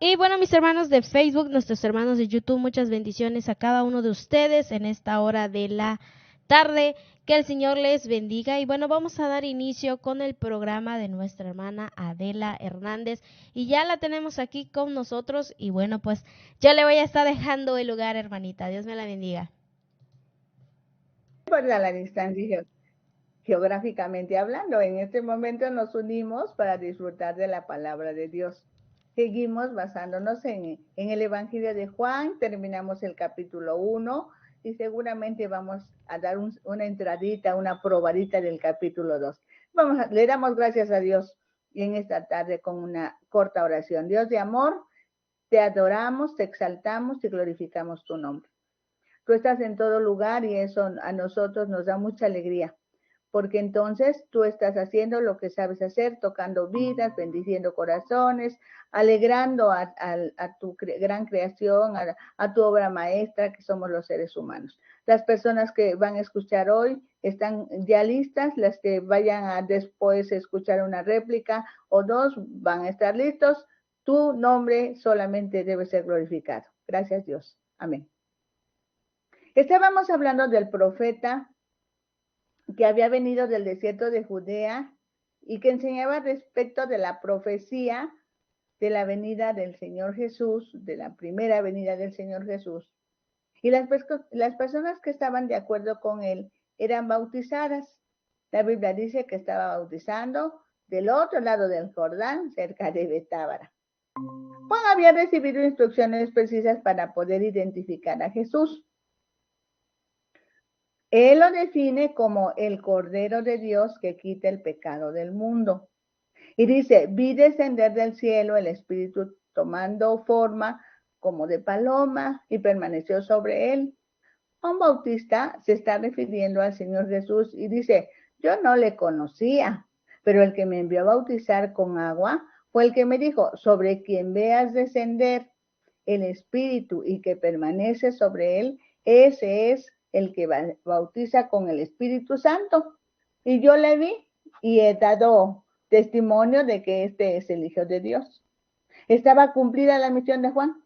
Y bueno, mis hermanos de Facebook, nuestros hermanos de YouTube, muchas bendiciones a cada uno de ustedes en esta hora de la tarde. Que el Señor les bendiga. Y bueno, vamos a dar inicio con el programa de nuestra hermana Adela Hernández. Y ya la tenemos aquí con nosotros. Y bueno, pues ya le voy a estar dejando el lugar, hermanita. Dios me la bendiga. Por la distancia geográficamente hablando, en este momento nos unimos para disfrutar de la palabra de Dios. Seguimos basándonos en el Evangelio de Juan, terminamos el capítulo 1 y seguramente vamos a dar una entradita, una probadita del capítulo 2. Le damos gracias a Dios en esta tarde con una corta oración. Dios de amor, te adoramos, te exaltamos y glorificamos tu nombre. Tú estás en todo lugar y eso a nosotros nos da mucha alegría, porque entonces tú estás haciendo lo que sabes hacer, tocando vidas, bendiciendo corazones, alegrando a tu gran creación, a tu obra maestra que somos los seres humanos. Las personas que van a escuchar hoy están ya listas, las que vayan a después escuchar una réplica o dos van a estar listos. Tu nombre solamente debe ser glorificado. Gracias Dios. Amén. Estábamos hablando del profeta que había venido del desierto de Judea y que enseñaba respecto de la profecía de la venida del Señor Jesús, de la primera venida del Señor Jesús. Y las personas que estaban de acuerdo con él eran bautizadas. La Biblia dice que estaba bautizando del otro lado del Jordán, cerca de Betábara. Juan había recibido instrucciones precisas para poder identificar a Jesús. Él lo define como el Cordero de Dios que quita el pecado del mundo. Y dice, vi descender del cielo el Espíritu tomando forma como de paloma y permaneció sobre él. Juan Bautista se está refiriendo al Señor Jesús y dice, yo no le conocía, pero el que me envió a bautizar con agua fue el que me dijo, sobre quien veas descender el Espíritu y que permanece sobre él, ese es el que bautiza con el Espíritu Santo. Y yo le vi y he dado testimonio de que este es el Hijo de Dios. Estaba cumplida la misión de Juan.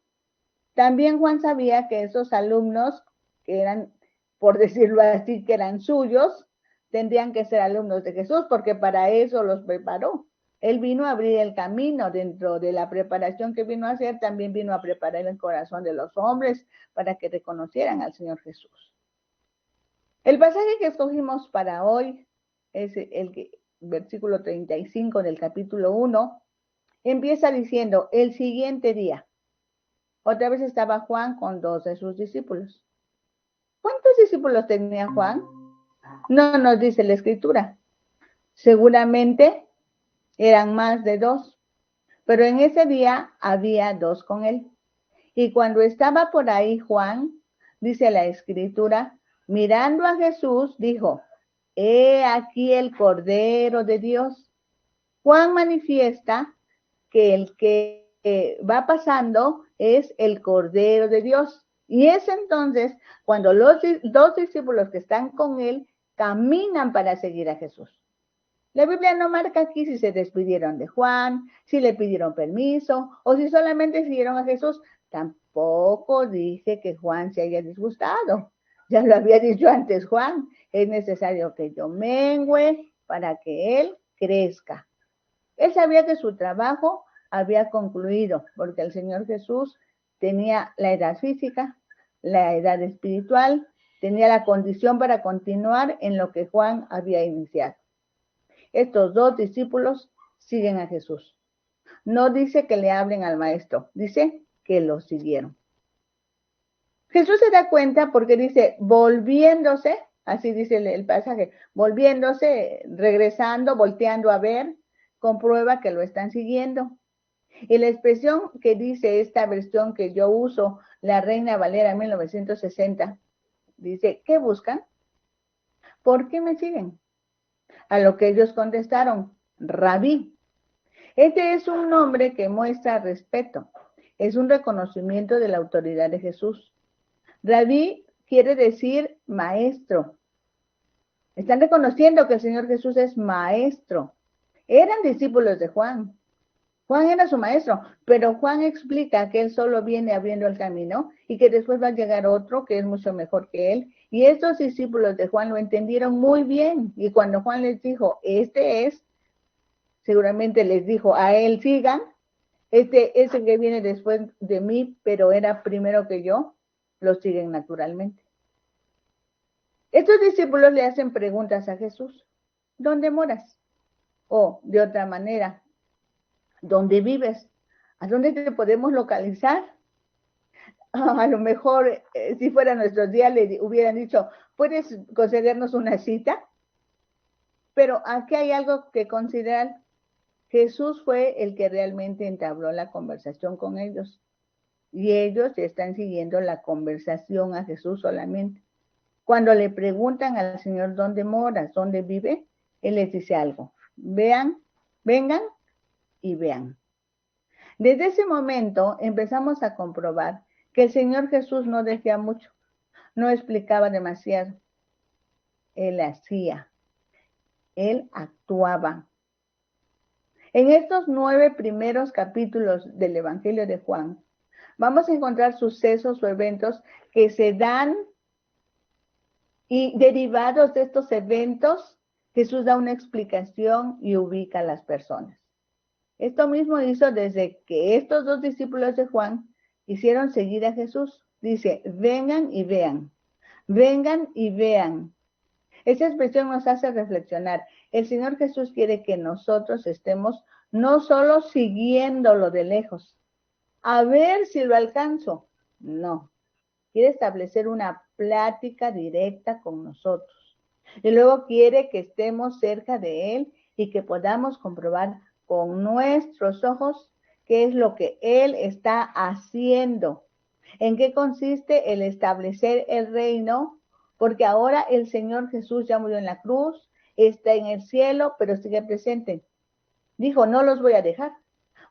También Juan sabía que esos alumnos, que eran, por decirlo así, que eran suyos, tendrían que ser alumnos de Jesús, porque para eso los preparó. Él vino a abrir el camino. Dentro de la preparación que vino a hacer, también vino a preparar el corazón de los hombres para que reconocieran al Señor Jesús. El pasaje que escogimos para hoy es el versículo 35 del capítulo 1. Empieza diciendo, el siguiente día. Otra vez estaba Juan con 2 de sus discípulos. ¿Cuántos discípulos tenía Juan? No nos dice la escritura. Seguramente eran más de 2, pero en ese día había 2 con él. Y cuando estaba por ahí Juan, dice la escritura, mirando a Jesús, dijo, he aquí el Cordero de Dios. Juan manifiesta que el que va pasando es el Cordero de Dios. Y es entonces cuando los 2 discípulos que están con él caminan para seguir a Jesús. La Biblia no marca aquí si se despidieron de Juan, si le pidieron permiso o si solamente siguieron a Jesús. Tampoco dice que Juan se haya disgustado. Ya lo había dicho antes Juan, es necesario que yo mengüe para que él crezca. Él sabía que su trabajo había concluido, porque el Señor Jesús tenía la edad física, la edad espiritual, tenía la condición para continuar en lo que Juan había iniciado. Estos 2 discípulos siguen a Jesús. No dice que le hablen al maestro, dice que lo siguieron. Jesús se da cuenta porque dice, volviéndose, así dice el pasaje, volviéndose, regresando, volteando a ver, comprueba que lo están siguiendo. Y la expresión que dice esta versión que yo uso, la Reina Valera 1960, dice, ¿qué buscan? ¿Por qué me siguen? A lo que ellos contestaron, Rabí. Este es un nombre que muestra respeto, es un reconocimiento de la autoridad de Jesús. Rabí quiere decir maestro. Están reconociendo que el Señor Jesús es maestro. Eran discípulos de Juan. Juan era su maestro, pero Juan explica que él solo viene abriendo el camino y que después va a llegar otro que es mucho mejor que él. Y estos discípulos de Juan lo entendieron muy bien. Y cuando Juan les dijo, este es, seguramente les dijo, a él sigan, este es el que viene después de mí, pero era primero que yo, lo siguen naturalmente. Estos discípulos le hacen preguntas a Jesús. ¿Dónde moras? O de otra manera, ¿dónde vives? ¿A dónde te podemos localizar? A lo mejor, si fuera nuestros días, le hubieran dicho, ¿puedes concedernos una cita? Pero aquí hay algo que considerar. Jesús fue el que realmente entabló la conversación con ellos. Y ellos están siguiendo la conversación a Jesús solamente. Cuando le preguntan al Señor dónde moras, dónde vive, Él les dice algo. Vean, vengan y vean. Desde ese momento empezamos a comprobar que el Señor Jesús no decía mucho, no explicaba demasiado. Él hacía, Él actuaba. En estos 9 primeros capítulos del Evangelio de Juan, vamos a encontrar sucesos o eventos que se dan y derivados de estos eventos, Jesús da una explicación y ubica a las personas. Esto mismo hizo desde que estos 2 discípulos de Juan hicieron seguir a Jesús. Dice, vengan y vean, vengan y vean. Esa expresión nos hace reflexionar. El Señor Jesús quiere que nosotros estemos no solo siguiéndolo de lejos, a ver si lo alcanzo. No, quiere establecer una plática directa con nosotros. Y luego quiere que estemos cerca de Él y que podamos comprobar con nuestros ojos qué es lo que Él está haciendo. ¿En qué consiste el establecer el reino? Porque ahora el Señor Jesús ya murió en la cruz, está en el cielo, pero sigue presente. Dijo, no los voy a dejar.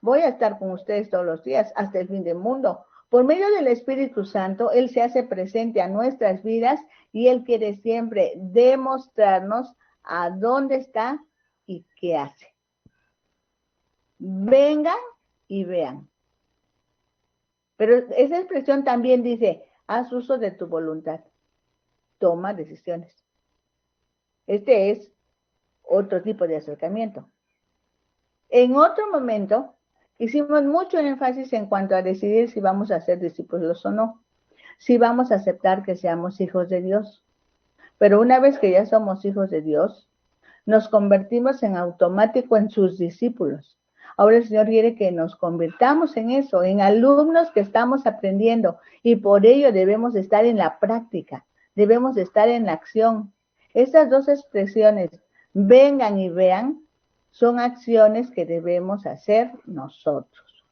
Voy a estar con ustedes todos los días hasta el fin del mundo. Por medio del Espíritu Santo, Él se hace presente a nuestras vidas y Él quiere siempre demostrarnos a dónde está y qué hace. Vengan y vean. Pero esa expresión también dice, haz uso de tu voluntad. Toma decisiones. Este es otro tipo de acercamiento. En otro momento, hicimos mucho énfasis en cuanto a decidir si vamos a ser discípulos o no, si vamos a aceptar que seamos hijos de Dios. Pero una vez que ya somos hijos de Dios, nos convertimos en automático en sus discípulos. Ahora el Señor quiere que nos convirtamos en eso, en alumnos que estamos aprendiendo, y por ello debemos estar en la práctica, debemos estar en la acción. Estas 2 expresiones, vengan y vean, son acciones que debemos hacer nosotros.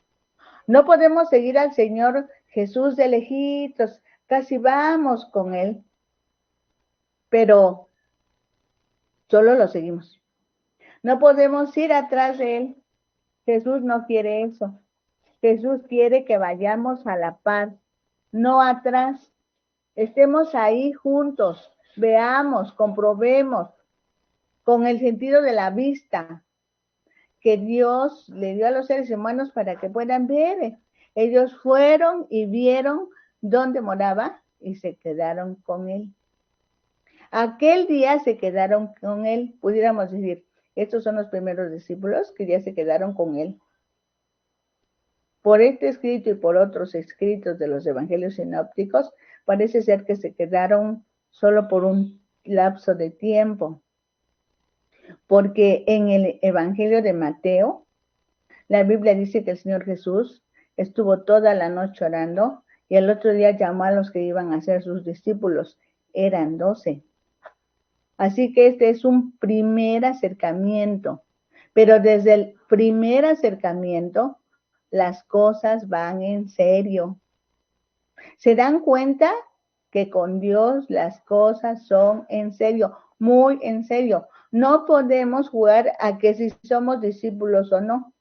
No podemos seguir al Señor Jesús de lejitos, casi vamos con Él, pero solo lo seguimos. No podemos ir atrás de Él. Jesús no quiere eso. Jesús quiere que vayamos a la par, no atrás. Estemos ahí juntos, veamos, comprobemos, con el sentido de la vista que Dios le dio a los seres humanos para que puedan ver. Ellos fueron y vieron dónde moraba y se quedaron con Él. Aquel día se quedaron con Él, pudiéramos decir, estos son los primeros discípulos que ya se quedaron con Él. Por este escrito y por otros escritos de los evangelios sinópticos, parece ser que se quedaron solo por un lapso de tiempo. Porque en el evangelio de Mateo, la Biblia dice que el Señor Jesús estuvo toda la noche orando y el otro día llamó a los que iban a ser sus discípulos. Eran 12. Así que este es un primer acercamiento. Pero desde el primer acercamiento, las cosas van en serio. ¿Se dan cuenta que con Dios las cosas son en serio? Muy en serio. No podemos jugar a que si somos discípulos o no.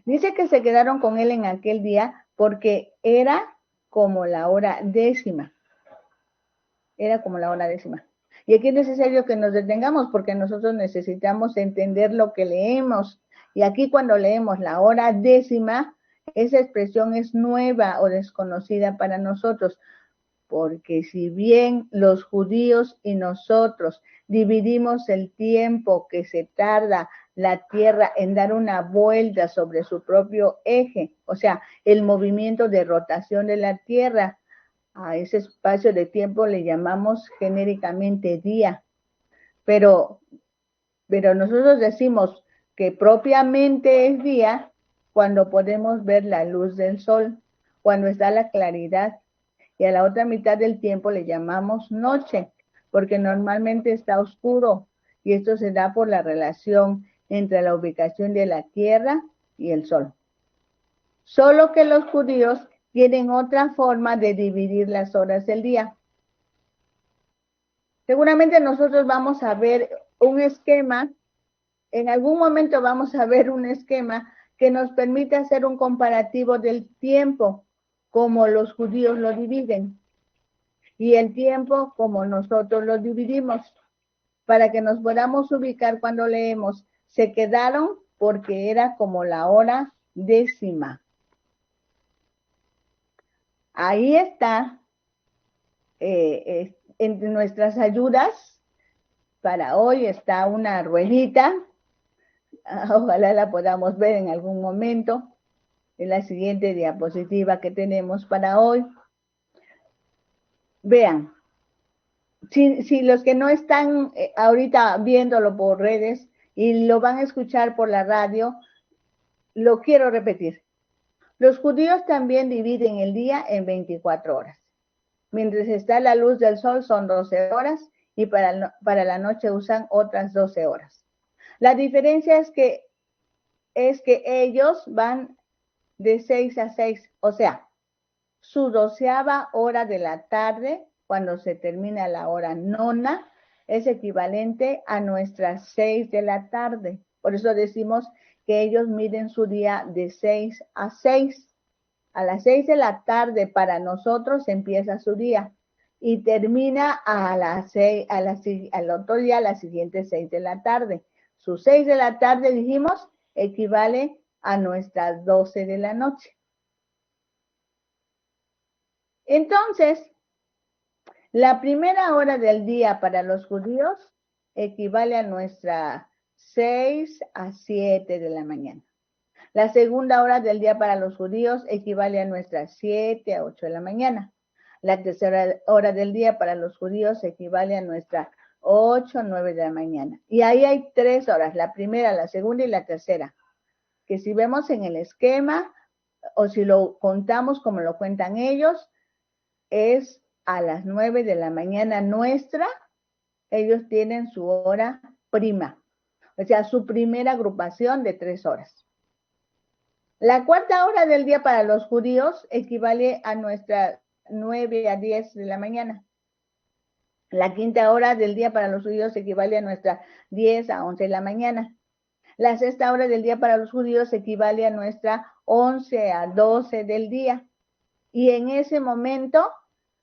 Dice que se quedaron con Él en aquel día porque era como la hora 10. Era como la hora 10. Y aquí es necesario que nos detengamos porque nosotros necesitamos entender lo que leemos Y aquí cuando leemos la hora décima, esa expresión es nueva o desconocida para nosotros, porque si bien los judíos y nosotros dividimos el tiempo que se tarda la Tierra en dar una vuelta sobre su propio eje, o sea, el movimiento de rotación de la Tierra, a ese espacio de tiempo le llamamos genéricamente día, pero nosotros decimos que propiamente es día cuando podemos ver la luz del sol, cuando está la claridad, y a la otra mitad del tiempo le llamamos noche, porque normalmente está oscuro, y esto se da por la relación entre la ubicación de la Tierra y el sol. Solo que los judíos tienen otra forma de dividir las horas del día. Seguramente nosotros vamos a ver un esquema, en algún momento vamos a ver un esquema que nos permite hacer un comparativo del tiempo, como los judíos lo dividen, y el tiempo como nosotros lo dividimos, para que nos podamos ubicar cuando leemos. Se quedaron porque era como la hora décima. Ahí está, entre nuestras ayudas para hoy está una ruedita. Ojalá la podamos ver en algún momento en la siguiente diapositiva que tenemos para hoy. Vean, si los que no están ahorita viéndolo por redes y lo van a escuchar por la radio, lo quiero repetir. Los judíos también dividen el día en 24 horas. Mientras está la luz del sol son 12 horas y para la noche usan otras 12 horas. La diferencia es que ellos van de 6 a 6, o sea, su 12ª hora de la tarde, cuando se termina la hora nona, es equivalente a nuestras 6 de la tarde. Por eso decimos que ellos miden su día de 6 a 6. A las 6 de la tarde para nosotros empieza su día y termina al otro día, a las siguientes 6 de la tarde. Sus 6 de la tarde, dijimos, equivale a nuestras 12 de la noche. Entonces, la primera hora del día para los judíos equivale a nuestra 6 a 7 de la mañana. La segunda hora del día para los judíos equivale a nuestras 7 a 8 de la mañana. La tercera hora del día para los judíos equivale a nuestra 8 a 9 de la mañana. Y ahí hay 3 horas, la primera, la segunda y la tercera, que si vemos en el esquema o si lo contamos como lo cuentan ellos, es a las 9 de la mañana nuestra, ellos tienen su hora prima, o sea, su primera agrupación de 3 horas. La cuarta hora del día para los judíos equivale a nuestra 9 a 10 de la mañana. La quinta hora del día para los judíos equivale a nuestra 10 a 11 de la mañana. La sexta hora del día para los judíos equivale a nuestra 11 a 12 del día. Y en ese momento,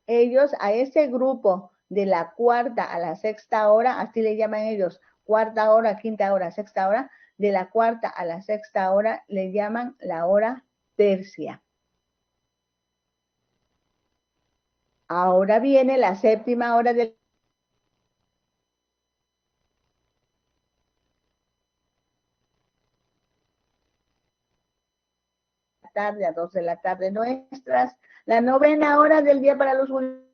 ellos a ese grupo de la cuarta a la sexta hora, así le llaman ellos, cuarta hora, quinta hora, sexta hora, de la cuarta a la sexta hora le llaman la hora tercia. Ahora viene la séptima hora de la tarde a 2 de la tarde nuestras. La novena hora del día para los judíos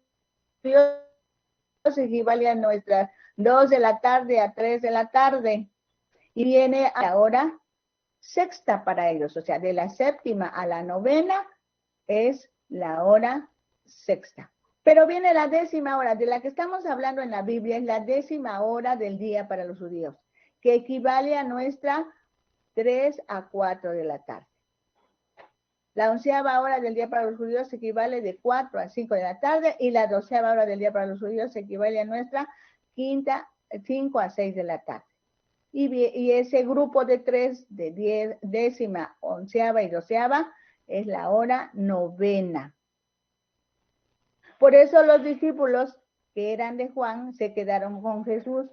equivale a nuestras 2 de la tarde a 3 de la tarde. Y viene a la hora sexta para ellos, o sea, de la séptima a la novena es la hora sexta. Pero viene la décima hora, de la que estamos hablando en la Biblia, es la décima hora del día para los judíos, que equivale a nuestra 3 a 4 de la tarde. La 11ª hora del día para los judíos equivale de 4 a 5 de la tarde y la 12ª hora del día para los judíos equivale a nuestra 5 a 6 de la tarde. Y ese grupo de 3, de 10, décima, 11ª y 12ª, es la hora novena. Por eso los discípulos que eran de Juan se quedaron con Jesús,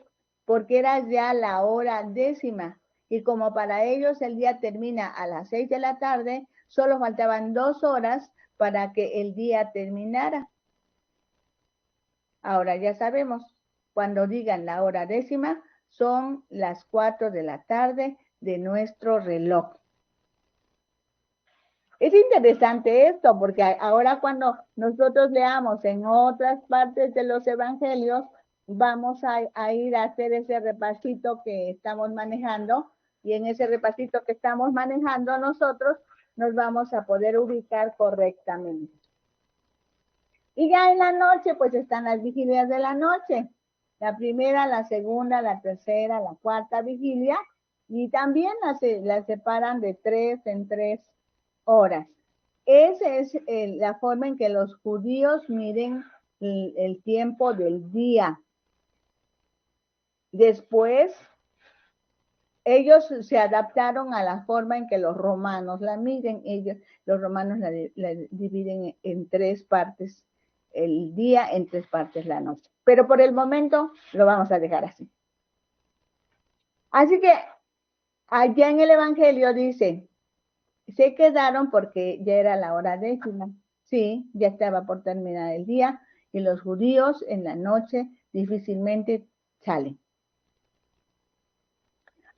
porque era ya la hora décima. Y como para ellos el día termina a las 6 de la tarde, solo faltaban 2 horas para que el día terminara. Ahora ya sabemos, cuando digan la hora décima, son las 4 de la tarde de nuestro reloj. Es interesante esto, porque ahora cuando nosotros leamos en otras partes de los evangelios, vamos a ir a hacer ese repasito que estamos manejando, y en ese repasito que estamos manejando nosotros, nos vamos a poder ubicar correctamente. Y ya en la noche, pues están las vigilias de la noche. La primera, la segunda, la tercera, la cuarta vigilia, y también las separan de 3 en 3 horas. Esa es la forma en que los judíos miden el tiempo del día. Después, ellos se adaptaron a la forma en que los romanos la miden. Los romanos la dividen en 3 partes el día, en 3 partes la noche. Pero por el momento lo vamos a dejar así. Así que allá en el Evangelio dice, se quedaron porque ya era la hora décima. Sí, ya estaba por terminar el día y los judíos en la noche difícilmente salen.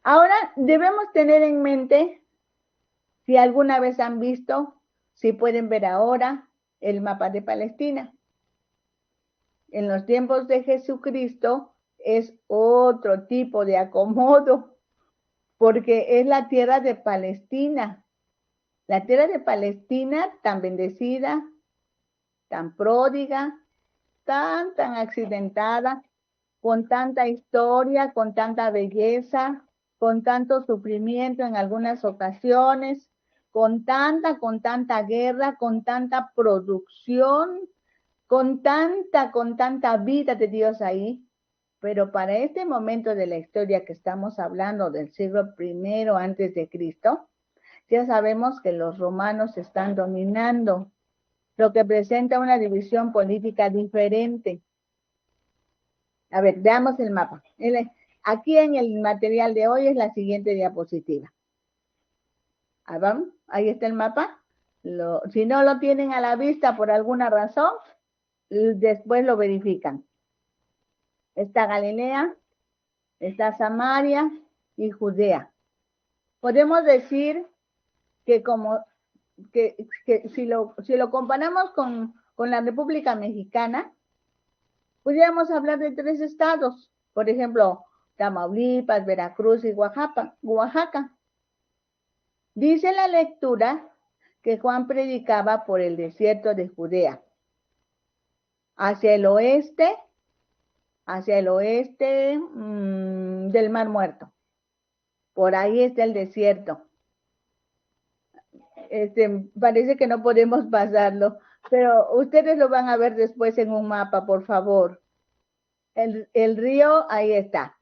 Ahora debemos tener en mente, si alguna vez han visto, si pueden ver ahora el mapa de Palestina. En los tiempos de Jesucristo es otro tipo de acomodo, porque es la tierra de Palestina. La tierra de Palestina tan bendecida, tan pródiga, tan accidentada, con tanta historia, con tanta belleza, con tanto sufrimiento en algunas ocasiones, con tanta guerra, con tanta producción, con tanta vida de Dios ahí. Pero para este momento de la historia que estamos hablando del siglo I antes de Cristo, ya sabemos que los romanos están dominando, lo que presenta una división política diferente. A ver, veamos el mapa. Aquí en el material de hoy es la siguiente diapositiva. Ahí está el mapa. Si no lo tienen a la vista por alguna razón, después lo verifican. Está Galilea, está Samaria y Judea. Podemos decir que si lo comparamos con la República Mexicana, pudiéramos hablar de 3 estados, por ejemplo, Tamaulipas, Veracruz y Oaxaca. Dice la lectura que Juan predicaba por el desierto de Judea, hacia el oeste del Mar Muerto. Por ahí está el desierto. Parece que no podemos pasarlo, pero ustedes lo van a ver después en un mapa, por favor. El río, ahí está.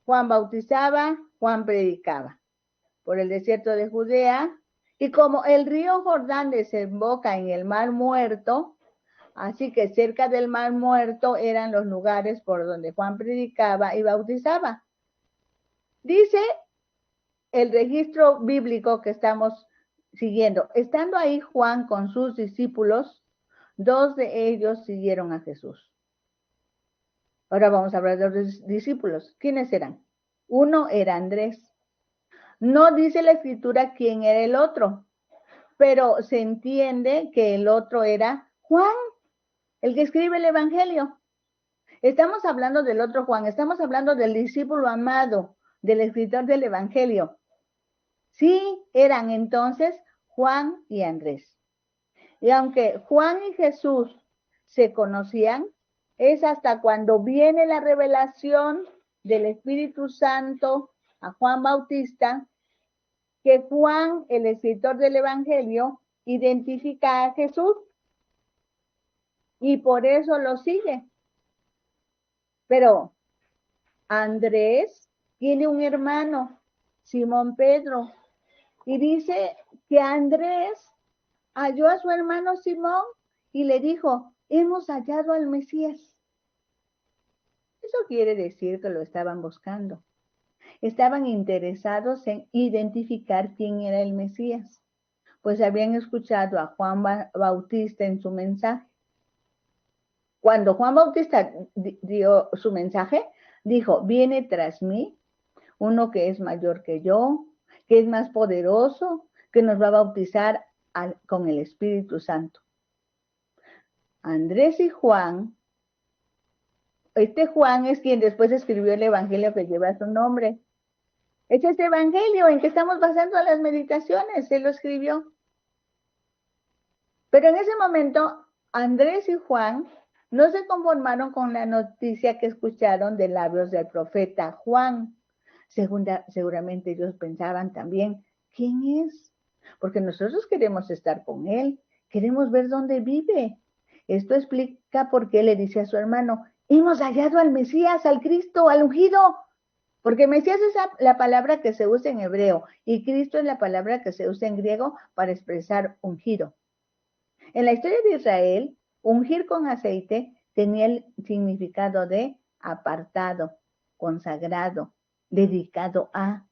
Juan bautizaba, Juan predicaba por el desierto de Judea, y como el río Jordán desemboca en el Mar Muerto, así que cerca del Mar Muerto eran los lugares por donde Juan predicaba y bautizaba. Dice el registro bíblico que estamos siguiendo, estando ahí Juan con sus discípulos, 2 de ellos siguieron a Jesús. Ahora vamos a hablar de los discípulos. ¿Quiénes eran? Uno era Andrés. No dice la escritura quién era el otro, pero se entiende que el otro era Juan, el que escribe el Evangelio. Estamos hablando del otro Juan, estamos hablando del discípulo amado, del escritor del Evangelio. Sí, eran entonces Juan y Andrés. Y aunque Juan y Jesús se conocían, es hasta cuando viene la revelación del Espíritu Santo a Juan Bautista que Juan, el escritor del Evangelio, identifica a Jesús y por eso lo sigue. Pero Andrés tiene un hermano, Simón Pedro, y dice que Andrés halló a su hermano Simón y le dijo, hemos hallado al Mesías. Eso quiere decir que lo estaban buscando. estaban interesados en identificar quién era el Mesías, pues habían escuchado a Juan Bautista en su mensaje. Cuando Juan Bautista dio su mensaje, dijo, viene tras mí uno que es mayor que yo, que es más poderoso, que nos va a bautizar con el Espíritu Santo. Andrés y Juan, este Juan es quien después escribió el evangelio que lleva su nombre. Es este evangelio en que estamos basando las meditaciones, él lo escribió. Pero en ese momento, Andrés y Juan no se conformaron con la noticia que escucharon de labios del profeta Juan. Seguramente ellos pensaban también, ¿quién es? Porque nosotros queremos estar con él, queremos ver dónde vive. Esto explica por qué le dice a su hermano, hemos hallado al Mesías, al Cristo, al ungido. Porque Mesías es la palabra que se usa en hebreo y Cristo es la palabra que se usa en griego para expresar ungido. En la historia de Israel, ungir con aceite tenía el significado de apartado, consagrado, dedicado a.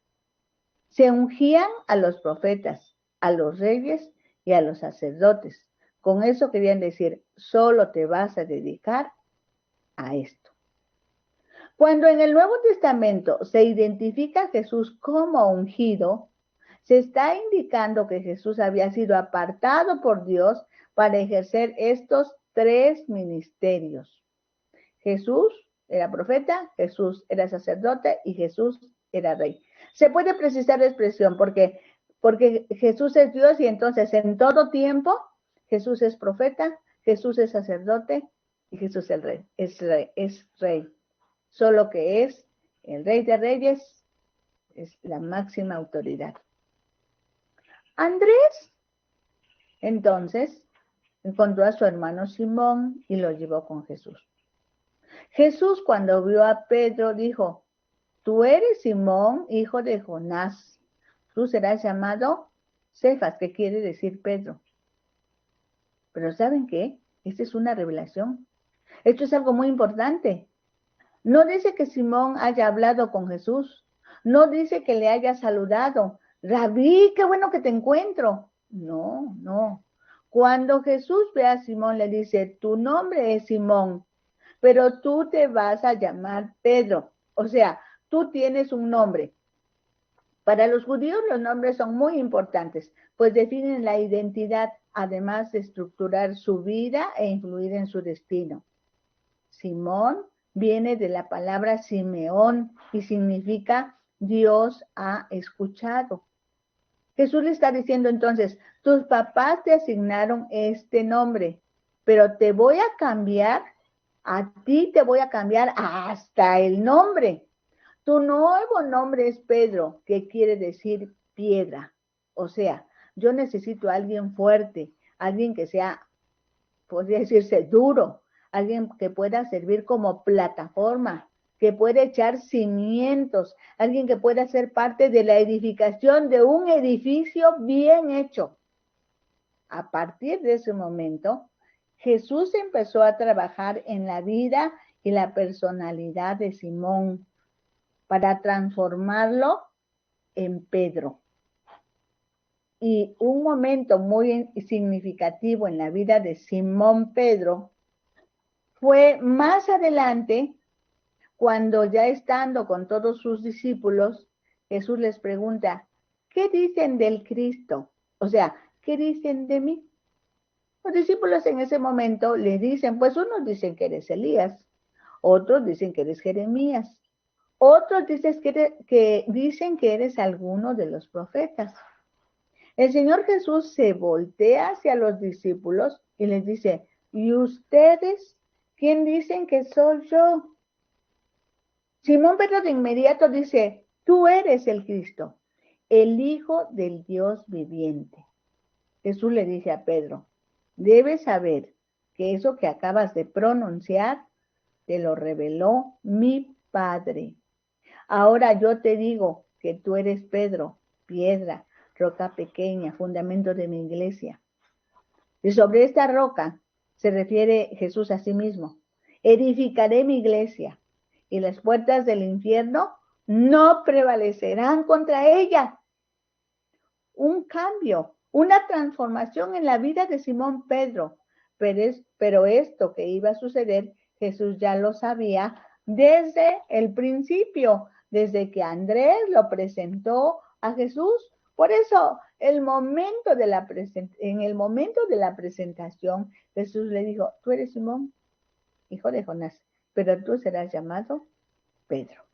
Se ungían a los profetas, a los reyes y a los sacerdotes. Con eso querían decir, solo te vas a dedicar a esto. Cuando en el Nuevo Testamento se identifica a Jesús como ungido, se está indicando que Jesús había sido apartado por Dios para ejercer estos tres ministerios. Jesús era profeta, Jesús era sacerdote y Jesús era rey. Se puede precisar la expresión porque Jesús es Dios y entonces en todo tiempo Jesús es profeta, Jesús es sacerdote y Jesús es rey. Solo que es el Rey de Reyes, es la máxima autoridad. Andrés, entonces, encontró a su hermano Simón y lo llevó con Jesús. Jesús, cuando vio a Pedro, dijo, tú eres Simón, hijo de Jonás. Tú serás llamado Cefas, que quiere decir Pedro. Pero ¿saben qué? Esta es una revelación. Esto es algo muy importante. No dice que Simón haya hablado con Jesús. No dice que le haya saludado. Rabí, qué bueno que te encuentro. No, no. Cuando Jesús ve a Simón, le dice, tu nombre es Simón, pero tú te vas a llamar Pedro. O sea, tú tienes un nombre. Para los judíos los nombres son muy importantes, pues definen la identidad, además de estructurar su vida e influir en su destino. Simón viene de la palabra Simeón y significa Dios ha escuchado. Jesús le está diciendo entonces, tus papás te asignaron este nombre, pero te voy a cambiar, a ti te voy a cambiar hasta el nombre. Tu nuevo nombre es Pedro, que quiere decir piedra. O sea, yo necesito a alguien fuerte, alguien que sea, podría decirse, duro, alguien que pueda servir como plataforma, que pueda echar cimientos, alguien que pueda ser parte de la edificación de un edificio bien hecho. A partir de ese momento, Jesús empezó a trabajar en la vida y la personalidad de Simón para transformarlo en Pedro. Y un momento muy significativo en la vida de Simón Pedro fue más adelante, cuando ya estando con todos sus discípulos, Jesús les pregunta, ¿qué dicen del Cristo? O sea, ¿qué dicen de mí? Los discípulos en ese momento le dicen, pues unos dicen que eres Elías, otros dicen que eres Jeremías, otros dicen que eres alguno de los profetas. El Señor Jesús se voltea hacia los discípulos y les dice, ¿y ustedes quién dicen que soy yo? Simón Pedro de inmediato dice, tú eres el Cristo, el Hijo del Dios viviente. Jesús le dice a Pedro, debes saber que eso que acabas de pronunciar te lo reveló mi Padre. Ahora yo te digo que tú eres Pedro, piedra, roca pequeña, fundamento de mi iglesia. Y sobre esta roca se refiere Jesús a sí mismo. Edificaré mi iglesia y las puertas del infierno no prevalecerán contra ella. Un cambio, una transformación en la vida de Simón Pedro. Pero esto que iba a suceder, Jesús ya lo sabía desde el principio, desde que Andrés lo presentó a Jesús. Por eso, en el momento de la presentación, Jesús le dijo, tú eres Simón, hijo de Jonás, pero tú serás llamado Pedro.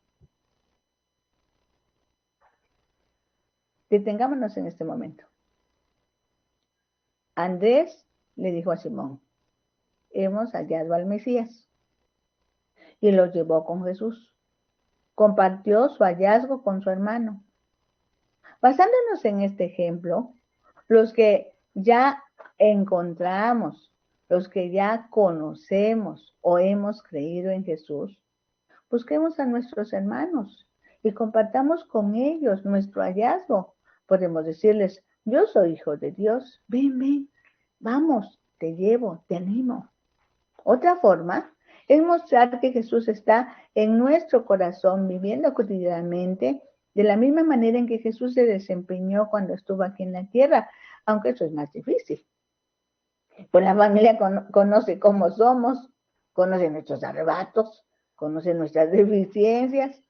Detengámonos en este momento. Andrés le dijo a Simón, hemos hallado al Mesías, y lo llevó con Jesús. Compartió su hallazgo con su hermano. Basándonos en este ejemplo, los que ya encontramos, los que ya conocemos o hemos creído en Jesús, busquemos a nuestros hermanos y compartamos con ellos nuestro hallazgo. Podemos decirles, yo soy hijo de Dios, ven, vamos, te llevo, te animo. Otra forma es mostrar que Jesús está en nuestro corazón, viviendo cotidianamente, de la misma manera en que Jesús se desempeñó cuando estuvo aquí en la tierra, aunque eso es más difícil. Pues la familia conoce cómo somos, conoce nuestros arrebatos, conoce nuestras deficiencias,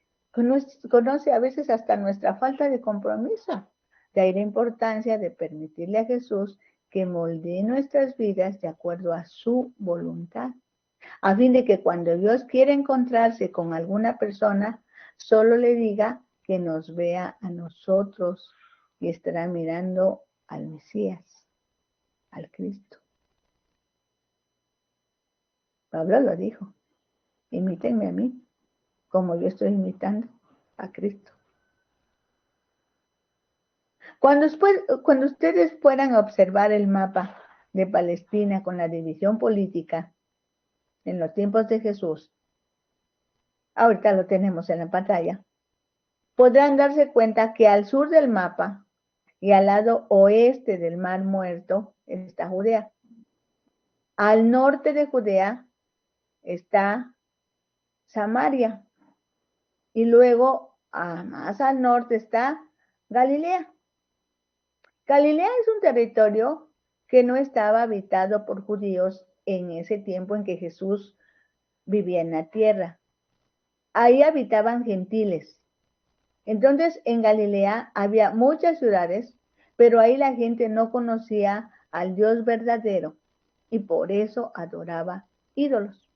conoce a veces hasta nuestra falta de compromiso. De ahí la importancia de permitirle a Jesús que moldee nuestras vidas de acuerdo a su voluntad, a fin de que cuando Dios quiere encontrarse con alguna persona, solo le diga que nos vea a nosotros y estará mirando al Mesías, al Cristo. Pablo lo dijo, imítenme a mí, como yo estoy imitando a Cristo. Cuando ustedes puedan observar el mapa de Palestina con la división política en los tiempos de Jesús, ahorita lo tenemos en la pantalla, podrán darse cuenta que al sur del mapa y al lado oeste del Mar Muerto está Judea. Al norte de Judea está Samaria. Y luego, más al norte está Galilea. Galilea es un territorio que no estaba habitado por judíos en ese tiempo en que Jesús vivía en la tierra. Ahí habitaban gentiles. Entonces, en Galilea había muchas ciudades, pero ahí la gente no conocía al Dios verdadero y por eso adoraba ídolos.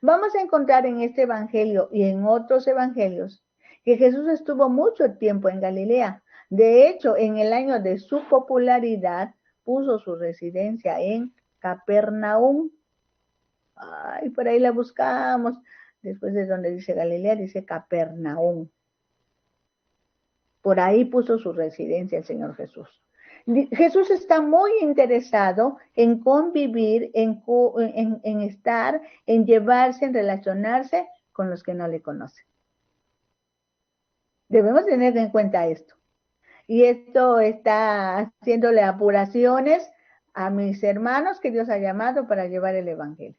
Vamos a encontrar en este evangelio y en otros evangelios que Jesús estuvo mucho tiempo en Galilea. De hecho, en el año de su popularidad, puso su residencia en Capernaum. Ay, por ahí la buscamos. Después de donde dice Galilea, dice Capernaum. Por ahí puso su residencia el Señor Jesús. Jesús está muy interesado en convivir, en estar, en llevarse, en relacionarse con los que no le conocen. Debemos tener en cuenta esto. Y esto está haciéndole apuraciones a mis hermanos que Dios ha llamado para llevar el Evangelio.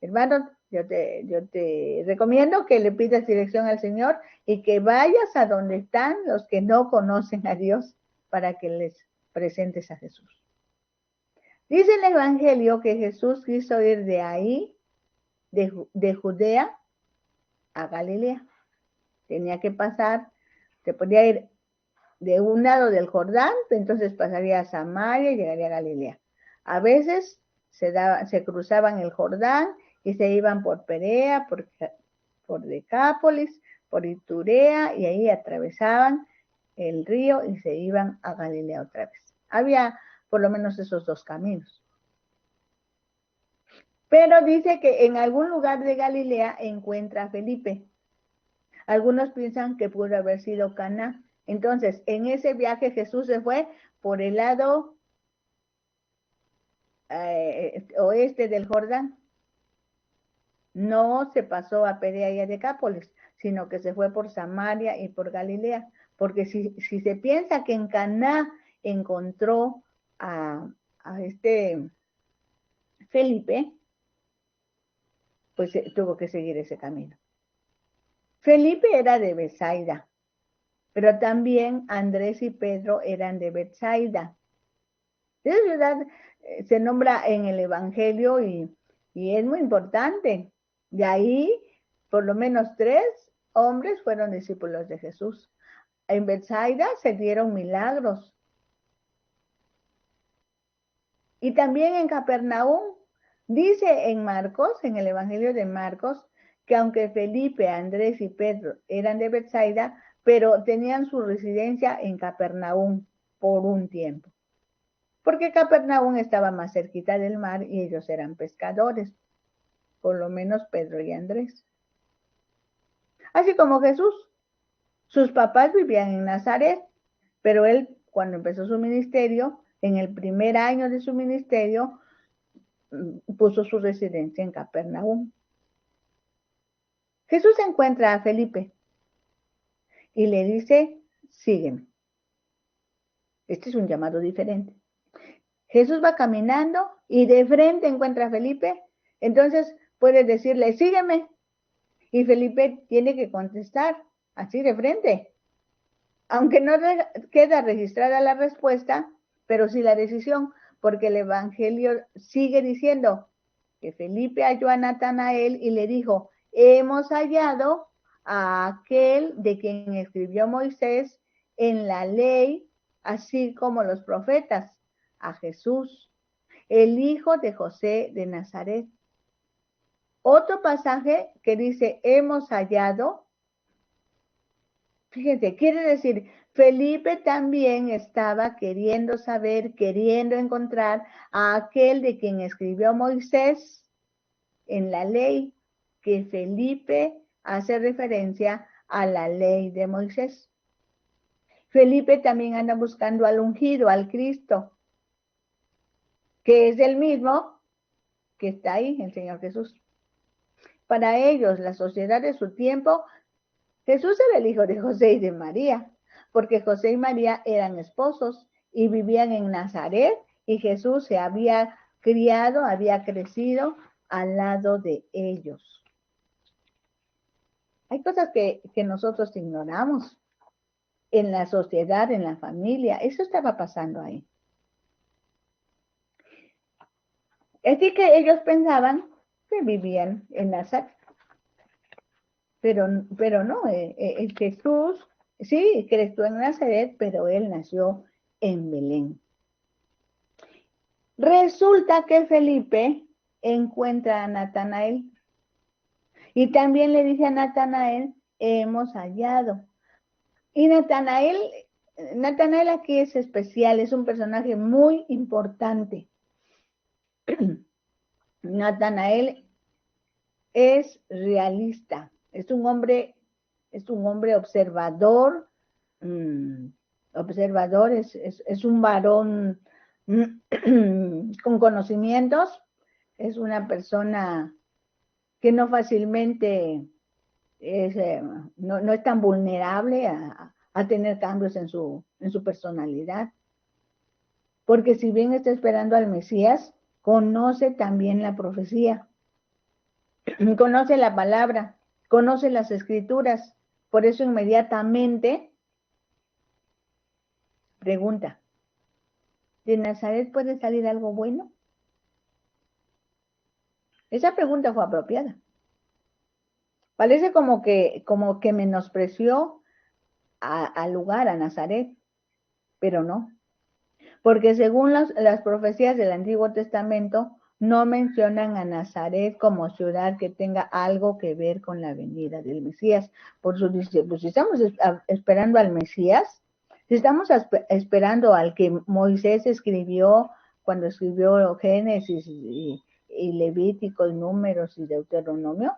Hermanos, yo te recomiendo que le pidas dirección al Señor y que vayas a donde están los que no conocen a Dios para que les presentes a Jesús. Dice el Evangelio que Jesús quiso ir de ahí, de Judea a Galilea. Tenía que pasar, se podía ir de un lado del Jordán, entonces pasaría a Samaria y llegaría a Galilea. A veces se cruzaban el Jordán y se iban por Perea, por Decápolis, por Iturea, y ahí atravesaban el río y se iban a Galilea otra vez. Había por lo menos esos dos caminos. Pero dice que en algún lugar de Galilea encuentra a Felipe. Algunos piensan que pudo haber sido Caná. Entonces, en ese viaje Jesús se fue por el lado oeste del Jordán. No se pasó a Perea y a Decápolis, sino que se fue por Samaria y por Galilea. Porque si se piensa que en Caná encontró a este Felipe, pues tuvo que seguir ese camino. Felipe era de Betsaida, pero también Andrés y Pedro eran de Betsaida. Esa ciudad se nombra en el Evangelio y es muy importante. De ahí, por lo menos 3 hombres fueron discípulos de Jesús. En Betsaida se dieron milagros. Y también en Capernaum, dice en Marcos, en el Evangelio de Marcos, que aunque Felipe, Andrés y Pedro eran de Betsaida, pero tenían su residencia en Capernaum por un tiempo. Porque Capernaum estaba más cerquita del mar y ellos eran pescadores, por lo menos Pedro y Andrés. Así como Jesús. Sus papás vivían en Nazaret, pero él, cuando empezó su ministerio, en el primer año de su ministerio, puso su residencia en Capernaum. Jesús encuentra a Felipe y le dice, sígueme. Este es un llamado diferente. Jesús va caminando y de frente encuentra a Felipe, entonces puede decirle, sígueme. Y Felipe tiene que contestar así de frente. Aunque no queda registrada la respuesta, pero sí la decisión, porque el Evangelio sigue diciendo que Felipe halló a Natanael y le dijo, hemos hallado a aquel de quien escribió Moisés en la ley, así como los profetas, a Jesús, el hijo de José de Nazaret. Otro pasaje que dice, hemos hallado, fíjense, quiere decir, Felipe también estaba queriendo saber, queriendo encontrar a aquel de quien escribió Moisés en la ley, que Felipe hace referencia a la ley de Moisés. Felipe también anda buscando al ungido, al Cristo, que es el mismo que está ahí, el Señor Jesús. Para ellos, la sociedad de su tiempo, Jesús era el hijo de José y de María, porque José y María eran esposos y vivían en Nazaret y Jesús se había criado, había crecido al lado de ellos. Hay cosas que nosotros ignoramos en la sociedad, en la familia. Eso estaba pasando ahí. Así que ellos pensaban que vivían en Nazaret. Pero no, Jesús sí creció en Nazaret, pero él nació en Belén. Resulta que Felipe encuentra a Natanael y también le dice a Natanael, hemos hallado. Y Natanael aquí es especial, es un personaje muy importante. Natanael es realista, es un hombre observador, es un varón con conocimientos, es una persona que no fácilmente no es tan vulnerable a tener cambios en su personalidad. Porque si bien está esperando al Mesías, conoce también la profecía, conoce la palabra, conoce las escrituras. Por eso inmediatamente pregunta, ¿de Nazaret puede salir algo bueno? Esa pregunta fue apropiada. Parece como que menospreció al lugar, a Nazaret, pero no. Porque según las profecías del Antiguo Testamento, no mencionan a Nazaret como ciudad que tenga algo que ver con la venida del Mesías. Por eso dice, pues si estamos esperando al Mesías, si estamos esperando al que Moisés escribió cuando escribió Génesis y Levítico y Números y Deuteronomio,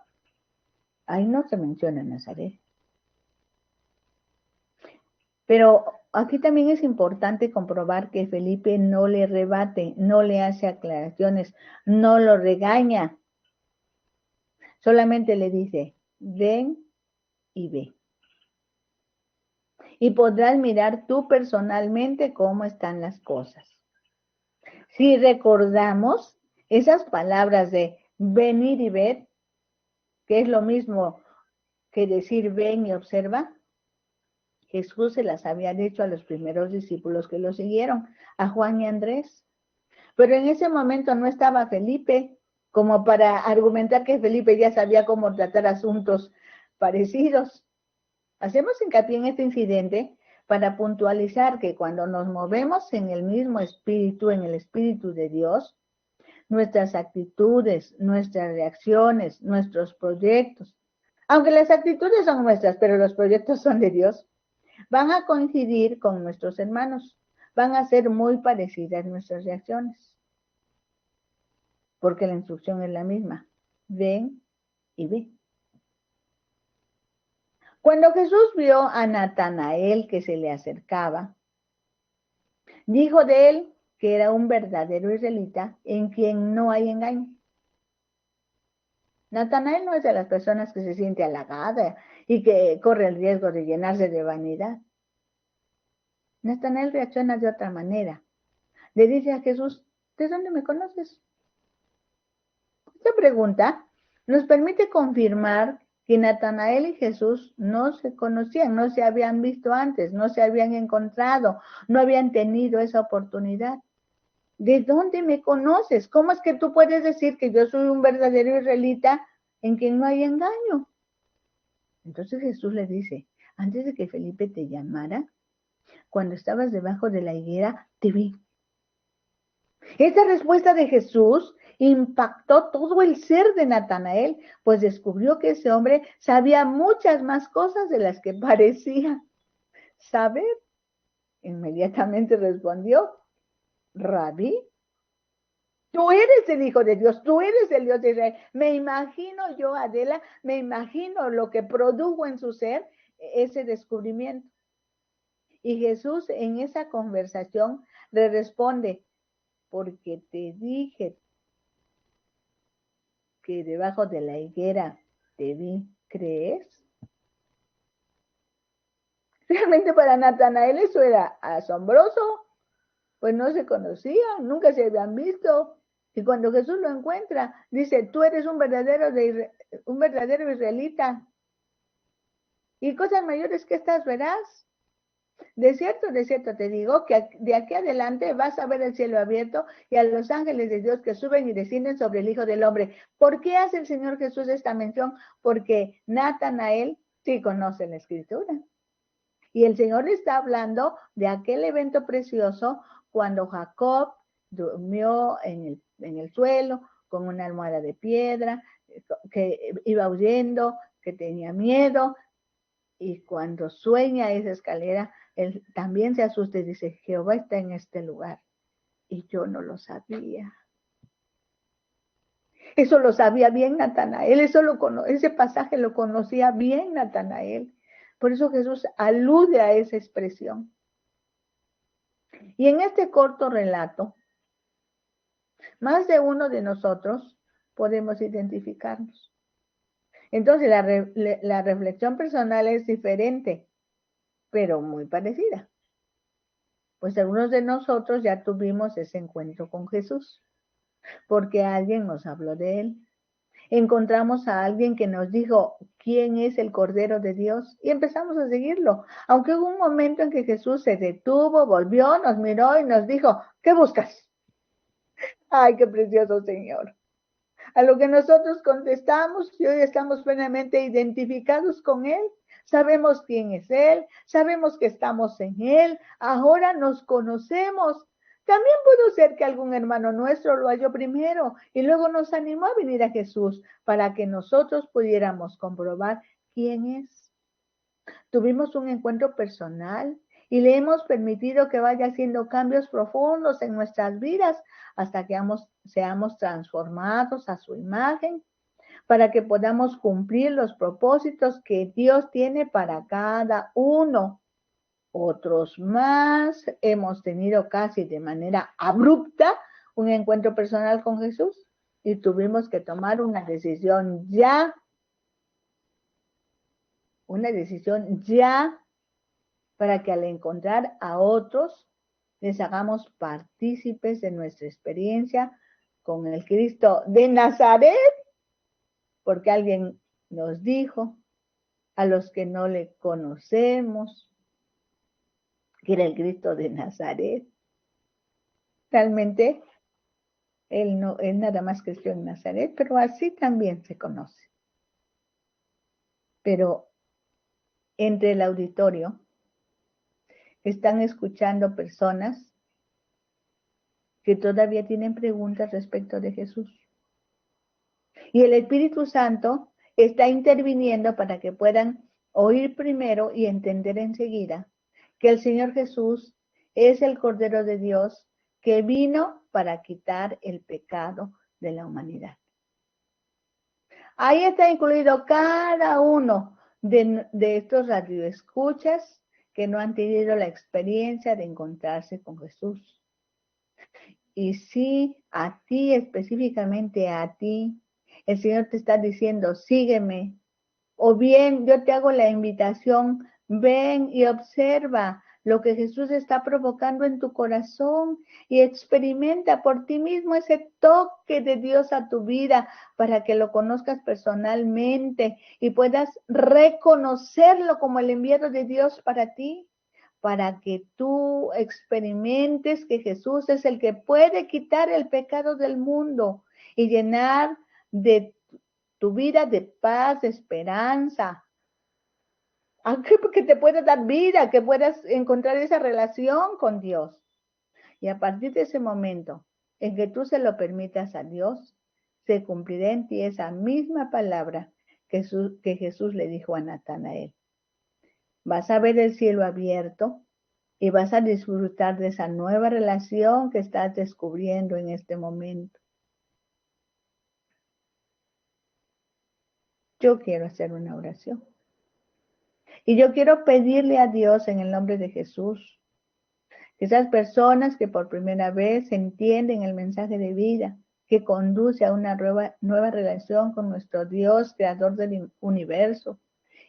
ahí no se menciona Nazaret. Pero aquí también es importante comprobar que Felipe no le rebate, no le hace aclaraciones, no lo regaña. Solamente le dice, ven y ve. Y podrás mirar tú personalmente cómo están las cosas. Si recordamos esas palabras de venir y ver, que es lo mismo que decir ven y observa, Jesús se las había dicho a los primeros discípulos que lo siguieron, a Juan y Andrés. Pero en ese momento no estaba Felipe como para argumentar que Felipe ya sabía cómo tratar asuntos parecidos. Hacemos hincapié en este incidente para puntualizar que cuando nos movemos en el mismo espíritu, en el espíritu de Dios, nuestras actitudes, nuestras reacciones, nuestros proyectos, aunque las actitudes son nuestras, pero los proyectos son de Dios, van a coincidir con nuestros hermanos, van a ser muy parecidas nuestras reacciones, porque la instrucción es la misma, ven y ve. Cuando Jesús vio a Natanael que se le acercaba, dijo de él que era un verdadero israelita en quien no hay engaño. Natanael no es de las personas que se siente halagada y que corre el riesgo de llenarse de vanidad. Natanael reacciona de otra manera. Le dice a Jesús, ¿de dónde me conoces? Esta pregunta nos permite confirmar que Natanael y Jesús no se conocían, no se habían visto antes, no se habían encontrado, no habían tenido esa oportunidad. ¿De dónde me conoces? ¿Cómo es que tú puedes decir que yo soy un verdadero israelita en quien no hay engaño? Entonces Jesús le dice, antes de que Felipe te llamara, cuando estabas debajo de la higuera, te vi. Esa respuesta de Jesús impactó todo el ser de Natanael, pues descubrió que ese hombre sabía muchas más cosas de las que parecía saber. Inmediatamente respondió, Rabí, tú eres el Hijo de Dios, tú eres el Dios de Israel. Me imagino yo, Adela, me imagino lo que produjo en su ser ese descubrimiento. Y Jesús en esa conversación le responde, porque te dije que debajo de la higuera te vi, ¿crees? Realmente para Natanael eso era asombroso, pues no se conocían, nunca se habían visto. Y cuando Jesús lo encuentra, dice, tú eres un verdadero israelita. Y cosas mayores que estas verás. De cierto te digo que de aquí adelante vas a ver el cielo abierto y a los ángeles de Dios que suben y descienden sobre el Hijo del Hombre. ¿Por qué hace el Señor Jesús esta mención? Porque Natanael sí conoce la Escritura. Y el Señor está hablando de aquel evento precioso cuando Jacob durmió en el suelo con una almohada de piedra, que iba huyendo, que tenía miedo, y cuando sueña esa escalera, él también se asusta y dice, Jehová está en este lugar. Y yo no lo sabía. Eso lo sabía bien Natanael, ese pasaje lo conocía bien Natanael. Por eso Jesús alude a esa expresión. Y en este corto relato, más de uno de nosotros podemos identificarnos. Entonces la reflexión personal es diferente, pero muy parecida. Pues algunos de nosotros ya tuvimos ese encuentro con Jesús, porque alguien nos habló de él. Encontramos a alguien que nos dijo quién es el Cordero de Dios y empezamos a seguirlo. Aunque hubo un momento en que Jesús se detuvo, volvió, nos miró y nos dijo, ¿qué buscas? Ay, qué precioso Señor. A lo que nosotros contestamos y hoy estamos plenamente identificados con Él. Sabemos quién es Él, sabemos que estamos en Él, ahora nos conocemos. También pudo ser que algún hermano nuestro lo halló primero y luego nos animó a venir a Jesús para que nosotros pudiéramos comprobar quién es. Tuvimos un encuentro personal y le hemos permitido que vaya haciendo cambios profundos en nuestras vidas hasta que seamos transformados a su imagen para que podamos cumplir los propósitos que Dios tiene para cada uno. Otros más hemos tenido casi de manera abrupta un encuentro personal con Jesús y tuvimos que tomar una decisión ya para que al encontrar a otros les hagamos partícipes de nuestra experiencia con el Cristo de Nazaret, porque alguien nos dijo a los que no le conocemos, que era el Cristo de Nazaret. Realmente él nada más creció en Nazaret, pero así también se conoce. Pero entre el auditorio están escuchando personas que todavía tienen preguntas respecto de Jesús. Y el Espíritu Santo está interviniendo para que puedan oír primero y entender enseguida que el Señor Jesús es el Cordero de Dios que vino para quitar el pecado de la humanidad. Ahí está incluido cada uno de estos radioescuchas que no han tenido la experiencia de encontrarse con Jesús. Y sí, a ti, específicamente a ti, el Señor te está diciendo, sígueme. O bien yo te hago la invitación, ven y observa lo que Jesús está provocando en tu corazón y experimenta por ti mismo ese toque de Dios a tu vida para que lo conozcas personalmente y puedas reconocerlo como el enviado de Dios para ti, para que tú experimentes que Jesús es el que puede quitar el pecado del mundo y llenar de tu vida de paz, de esperanza. Que te pueda dar vida, que puedas encontrar esa relación con Dios. Y a partir de ese momento en que tú se lo permitas a Dios, se cumplirá en ti esa misma palabra que Jesús le dijo a Natanael. Vas a ver el cielo abierto y vas a disfrutar de esa nueva relación que estás descubriendo en este momento. Yo quiero hacer una oración. Y yo quiero pedirle a Dios en el nombre de Jesús, que esas personas que por primera vez entienden el mensaje de vida, que conduce a una nueva relación con nuestro Dios, creador del universo,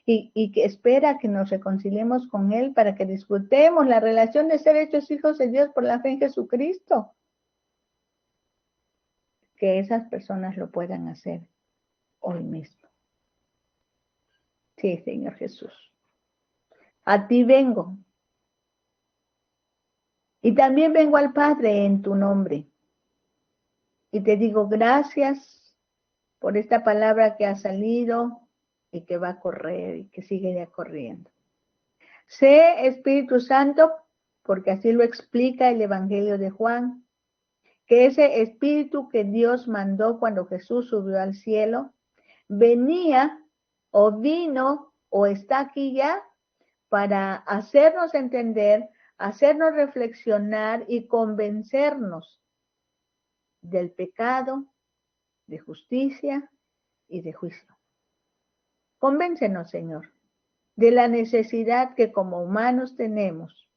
y que espera que nos reconciliemos con Él para que disfrutemos la relación de ser hechos hijos de Dios por la fe en Jesucristo. Que esas personas lo puedan hacer hoy mismo. Sí, Señor Jesús. A ti vengo. Y también vengo al Padre en tu nombre. Y te digo gracias por esta palabra que ha salido y que va a correr y que sigue ya corriendo. Sé, Espíritu Santo, porque así lo explica el Evangelio de Juan, que ese Espíritu que Dios mandó cuando Jesús subió al cielo, venía o vino o está aquí ya para hacernos entender, hacernos reflexionar y convencernos del pecado, de justicia y de juicio. Convéncenos, Señor, de la necesidad que como humanos tenemos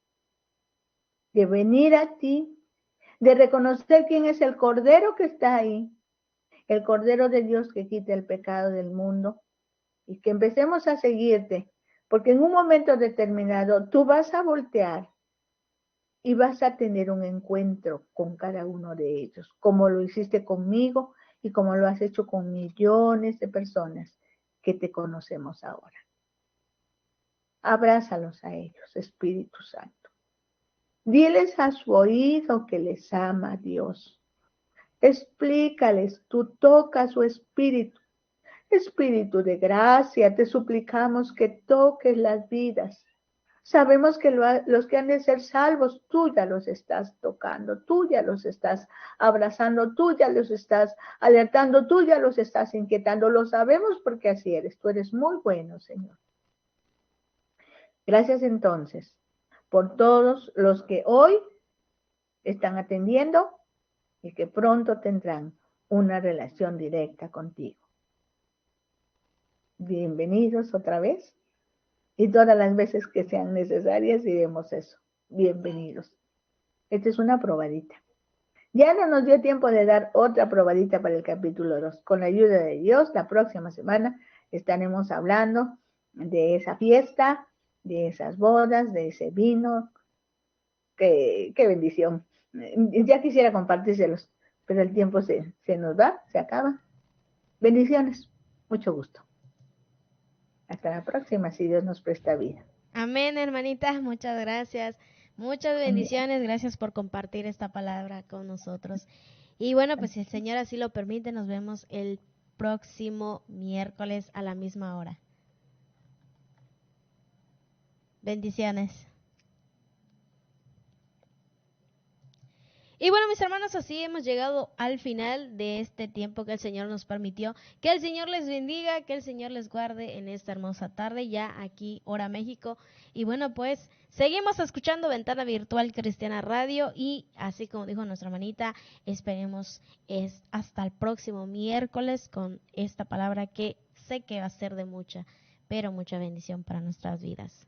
de venir a ti, de reconocer quién es el Cordero que está ahí, el Cordero de Dios que quita el pecado del mundo, y que empecemos a seguirte, porque en un momento determinado tú vas a voltear y vas a tener un encuentro con cada uno de ellos, como lo hiciste conmigo y como lo has hecho con millones de personas que te conocemos ahora. Abrázalos a ellos, Espíritu Santo. Diles a su oído que les ama Dios. Explícales, tú toca su espíritu. Espíritu de gracia, te suplicamos que toques las vidas. Sabemos que los que han de ser salvos, tú ya los estás tocando, tú ya los estás abrazando, tú ya los estás alertando, tú ya los estás inquietando. Lo sabemos porque así eres. Tú eres muy bueno, Señor. Gracias entonces por todos los que hoy están atendiendo y que pronto tendrán una relación directa contigo. Bienvenidos otra vez y todas las veces que sean necesarias diremos eso. Bienvenidos. Esta es una probadita. Ya no nos dio tiempo de dar otra probadita para el capítulo 2. Con la ayuda de Dios, la próxima semana estaremos hablando de esa fiesta, de esas bodas, de ese vino. Qué bendición. Ya quisiera compartírselos, pero el tiempo se nos va, se acaba. Bendiciones. Mucho gusto. Hasta la próxima, si Dios nos presta vida. Amén, hermanita, muchas gracias. Muchas Amén. bendiciones, gracias por compartir esta palabra con nosotros. Y bueno, pues si el Señor así lo permite, nos vemos el próximo miércoles a la misma hora. Bendiciones. Y bueno, mis hermanos, así hemos llegado al final de este tiempo que el Señor nos permitió. Que el Señor les bendiga, que el Señor les guarde en esta hermosa tarde, ya aquí, hora México. Y bueno, pues seguimos escuchando Ventana Virtual Cristiana Radio y así como dijo nuestra hermanita, esperemos hasta el próximo miércoles con esta palabra que sé que va a ser de mucha, pero mucha bendición para nuestras vidas.